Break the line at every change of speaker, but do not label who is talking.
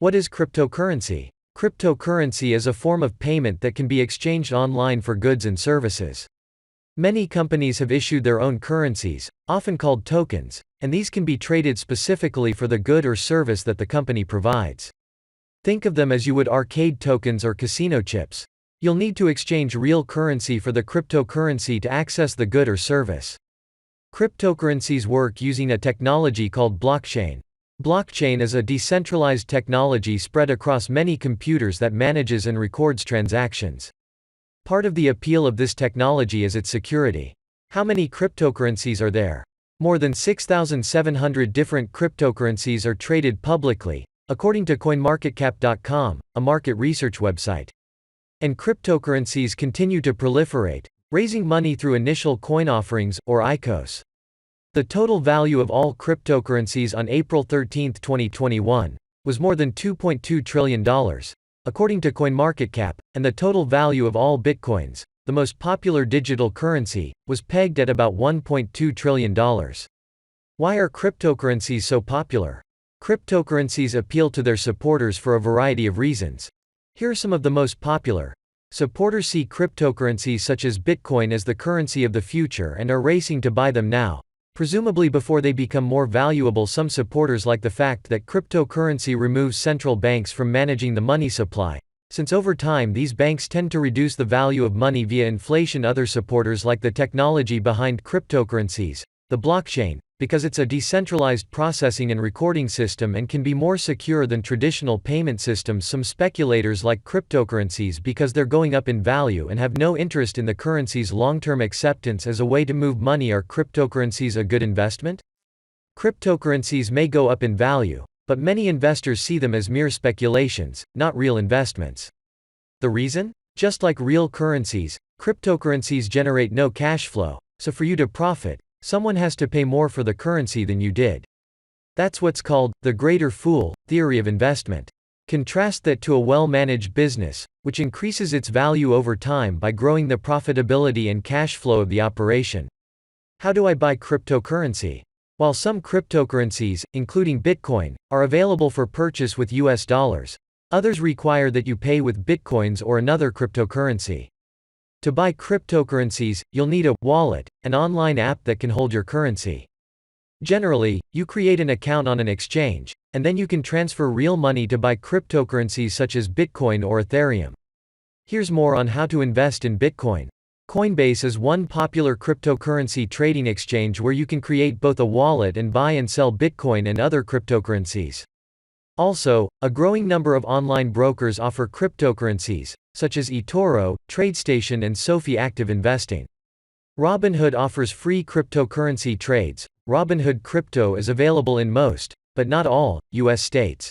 What is cryptocurrency? Cryptocurrency is a form of payment that can be exchanged online for goods and services. Many companies have issued their own currencies, often called tokens, and these can be traded specifically for the good or service that the company provides. Think of them as you would arcade tokens or casino chips. You'll need to exchange real currency for the cryptocurrency to access the good or service. Cryptocurrencies work using a technology called blockchain. Blockchain is a decentralized technology spread across many computers that manages and records transactions. Part of the appeal of this technology is its security. How many cryptocurrencies are there? More than 6,700 different cryptocurrencies are traded publicly, according to coinmarketcap.com, a market research website. And cryptocurrencies continue to proliferate, raising money through initial coin offerings, or ICOs. The total value of all cryptocurrencies on April 13, 2021, was more than $2.2 trillion, according to CoinMarketCap, and the total value of all bitcoins, the most popular digital currency, was pegged at about $1.2 trillion. Why are cryptocurrencies so popular? Cryptocurrencies appeal to their supporters for a variety of reasons. Here are some of the most popular. Supporters see cryptocurrencies such as Bitcoin as the currency of the future and are racing to buy them now, presumably before they become more valuable. Some supporters like the fact that cryptocurrency removes central banks from managing the money supply, since over time these banks tend to reduce the value of money via inflation. Other supporters like the technology behind cryptocurrencies, the blockchain, because it's a decentralized processing and recording system and can be more secure than traditional payment systems. Some speculators like cryptocurrencies because they're going up in value and have no interest in the currency's long-term acceptance as a way to move money. Are cryptocurrencies a good investment? Cryptocurrencies may go up in value, but many investors see them as mere speculations, not real investments. The reason? Just like real currencies, cryptocurrencies generate no cash flow, so for you to profit, someone has to pay more for the currency than you did. That's what's called the greater fool theory of investment. Contrast that to a well-managed business, which increases its value over time by growing the profitability and cash flow of the operation. How do I buy cryptocurrency? While some cryptocurrencies, including Bitcoin, are available for purchase with US dollars, others require that you pay with Bitcoins or another cryptocurrency. To buy cryptocurrencies, you'll need a wallet, an online app that can hold your currency. Generally, you create an account on an exchange, and then you can transfer real money to buy cryptocurrencies such as Bitcoin or Ethereum. Here's more on how to invest in Bitcoin. Coinbase is one popular cryptocurrency trading exchange where you can create both a wallet and buy and sell Bitcoin and other cryptocurrencies. Also, a growing number of online brokers offer cryptocurrencies, such as eToro, TradeStation and Sophie Active Investing. Robinhood offers free cryptocurrency trades. Robinhood Crypto is available in most, but not all, U.S. states.